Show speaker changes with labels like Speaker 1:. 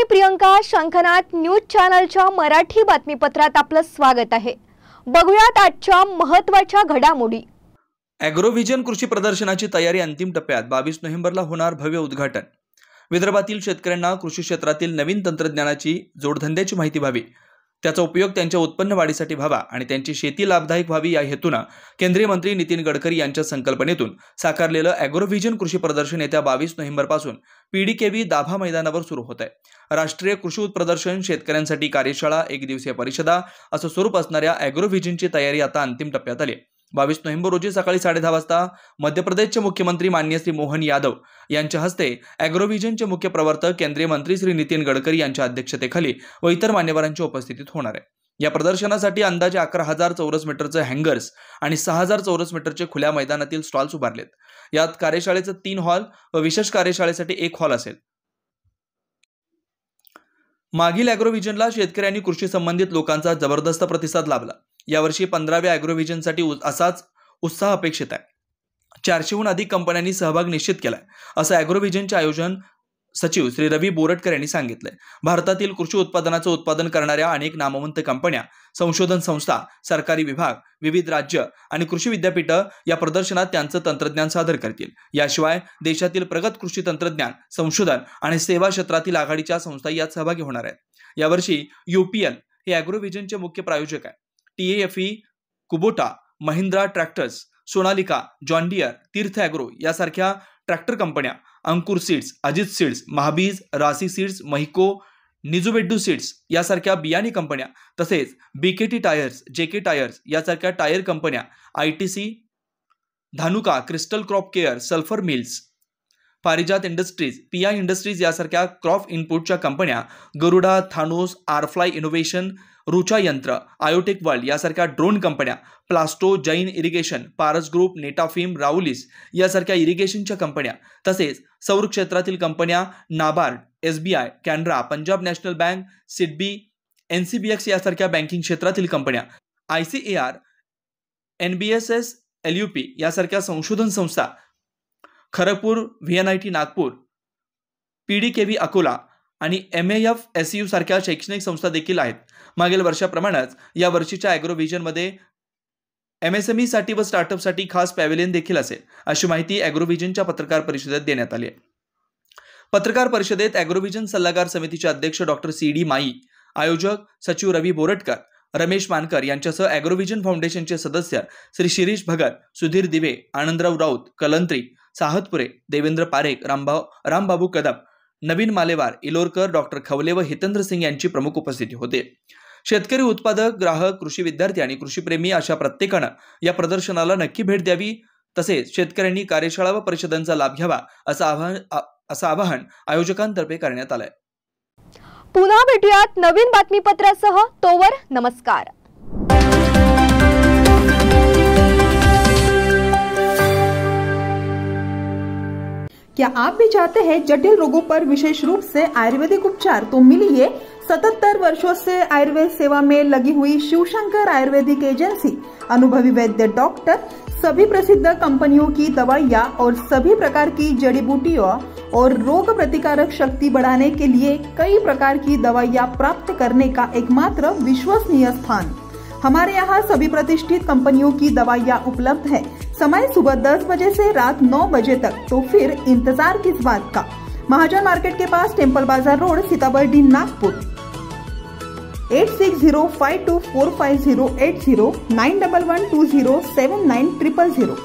Speaker 1: मी प्रियंका. शंखनाद न्यूज चॅनलच्या मराठी बातमीपत्रात आपलं स्वागत आहे. बघूयात आजच्या महत्त्वाच्या घडामोडी.
Speaker 2: ॲग्रोव्हिजन कृषी प्रदर्शनाची तयारी अंतिम टप्प्यात. 22 नोव्हेंबरला होणार भव्य उद्घाटन. विदर्भातील शेतकऱ्यांना कृषी क्षेत्रातील नवीन तंत्रज्ञानाची जोडधंद्याची माहिती व्हावी, त्याचा उपयोग त्यांच्या उत्पन्न वाढीसाठी व्हावा आणि त्यांची शेती लाभदायक व्हावी या हेतूनं केंद्रीय मंत्री नितीन गडकरी यांच्या संकल्पनेतून साकारलेलं ॲग्रोव्हिजन कृषी प्रदर्शन येत्या 22 नोव्हेंबरपासून पीडीकेव्ही दाभा मैदानावर सुरू होत आहे. राष्ट्रीय कृषी प्रदर्शन, शेतकऱ्यांसाठी कार्यशाळा, एक दिवसीय परिषदा असं स्वरूप असणाऱ्या ॲग्रोव्हिजनची तयारी आता अंतिम टप्प्यात आली. 22 नोव्हेंबर रोजी सकाळी 10:30 वाजता मध्य प्रदेशचे मुख्यमंत्री माननीय श्री मोहन यादव यांच्या हस्ते ॲग्रोव्हिजनचे मुख्य प्रवर्तक केंद्रीय मंत्री श्री नितीन गडकरी यांच्या अध्यक्षतेखाली व इतर मान्यवरांच्या उपस्थितीत होणार आहे. या प्रदर्शनासाठी अंदाजे 11,000 चौरस मीटरचे हँगर्स आणि 6,000 चौरस मीटरचे खुल्या मैदानातील स्टॉल्स उभारलेत. यात कार्यशाळेचे 3 हॉल व विशेष कार्यशाळेसाठी 1 हॉल असेल. मागील ॲग्रोव्हिजनला शेतकऱ्यांनी कृषी संबंधित लोकांचा जबरदस्त प्रतिसाद लाभला. यावर्षी 15व्या ॲग्रोव्हिजनसाठी असाच उत्साह अपेक्षित आहे. 400हून अधिक कंपन्यांनी सहभाग निश्चित केलाय, असं ॲग्रोव्हिजनचे आयोजन सचिव श्री रवी बोरटकर यांनी सांगितलंय. भारतातील कृषी उत्पादनाचं उत्पादन करणाऱ्या अनेक नामवंत कंपन्या, संशोधन संस्था, सरकारी विभाग, विविध राज्य आणि कृषी विद्यापीठं या प्रदर्शनात त्यांचं तंत्रज्ञान सादर करतील. याशिवाय देशातील प्रगत कृषी तंत्रज्ञान, संशोधन आणि सेवा क्षेत्रातील आघाडीच्या संस्था यात सहभागी होणार आहेत. यावर्षी UPL हे ॲग्रोव्हिजनचे मुख्य प्रायोजक आहे. TAFE, Kubota, Mahindra tractors, Sonalika, John Deere, Tirth agro यासारख्या ट्रॅक्टर कंपन्या, Ankur seeds, Ajit seeds, Mahabeej, Rasi seeds, Mahyco, निजुबेड्डू seeds यासारख्या बियाणे कंपन्या, तसेच BKT टायर्स, JK टायर्स यासारख्या टायर कंपन्या, ITC, Dhanuka, crystal crop care, sulphur mills, Parijat industries, PI industries यासारख्या क्रॉप इनपुटच्या कंपन्या, गरुडा, थानोस, आरफ्लाय innovation, Rucha Yantra, IoTech world यासारख्या ड्रोन कंपन्या, Plasto, Jain irrigation, Paras group, Netafim, राउलिस यासारख्या इरिगेशनच्या कंपन्या, तसेच सौर क्षेत्रातील कंपन्या, NABARD, SBI, Canara, Punjab national bank, SIDBI, NCBX यासारख्या बँकिंग क्षेत्रातील कंपन्या, ICAR, NBSS, LUP यासारख्या संशोधन संस्था, खरगपूर, VNIT नागपूर, पीडीकेव्ही अकोला आणि MAFSU सारख्या शैक्षणिक संस्था देखील आहेत. मागील वर्षाप्रमाणेच या वर्षीच्या ॲग्रोव्हिजनमध्ये MSME साठी व स्टार्टअपसाठी खास पॅव्हेलियन देखील असेल, अशी माहिती ॲग्रोव्हिजनच्या पत्रकार परिषदेत देण्यात आली आहे. पत्रकार परिषदेत ॲग्रोव्हिजन सल्लागार समितीचे अध्यक्ष डॉक्टर CD माई, आयोजक सचिव रवी बोरटकर, रमेश मानकर यांच्यासह ॲग्रोव्हिजन फाउंडेशनचे सदस्य श्री शिरीष भगत, सुधीर दिवे, आनंदराव राऊत, कलंत्री, साहतपुरे, देवेंद्र पारेख, रामबाबू कदम, नवीन मालेवार, इलोरकर, डॉक्टर खवले व हितेंद्र सिंग यांची प्रमुख उपस्थिती होते. शेतकरी, उत्पादक, ग्राहक, कृषी विद्यार्थी आणि कृषीप्रेमी अशा प्रत्येकानं या प्रदर्शनाला नक्की भेट द्यावी. तसेच शेतकऱ्यांनी कार्यशाळा व परिषदांचा लाभ घ्यावा असं आवाहन आयोजकांतर्फे करण्यात आलंय.
Speaker 1: पुन्हा भेटूयात नवीन बातमीपत्रासह. तोवर नमस्कार.
Speaker 3: क्या आप भी चाहते हैं जटिल रोगों पर विशेष रूप से आयुर्वेदिक उपचार? तो मिलिए 77 वर्षों से आयुर्वेद सेवा में लगी हुई शिवशंकर आयुर्वेदिक एजेंसी. अनुभवी वैद्य डॉक्टर, सभी प्रसिद्ध कंपनियों की दवाइयाँ और सभी प्रकार की जड़ी बूटियों और रोग प्रतिकारक शक्ति बढ़ाने के लिए कई प्रकार की दवाइयाँ प्राप्त करने का एकमात्र विश्वसनीय स्थान. हमारे यहाँ सभी प्रतिष्ठित कंपनियों की दवाइयाँ उपलब्ध है. समय सुबह 10 बजे से रात 9 बजे तक. तो फिर इंतजार किस बात का? महाजन मार्केट के पास, टेम्पल बाजार रोड, सीताबर्डी, नागपुर. 8605245080 911207900.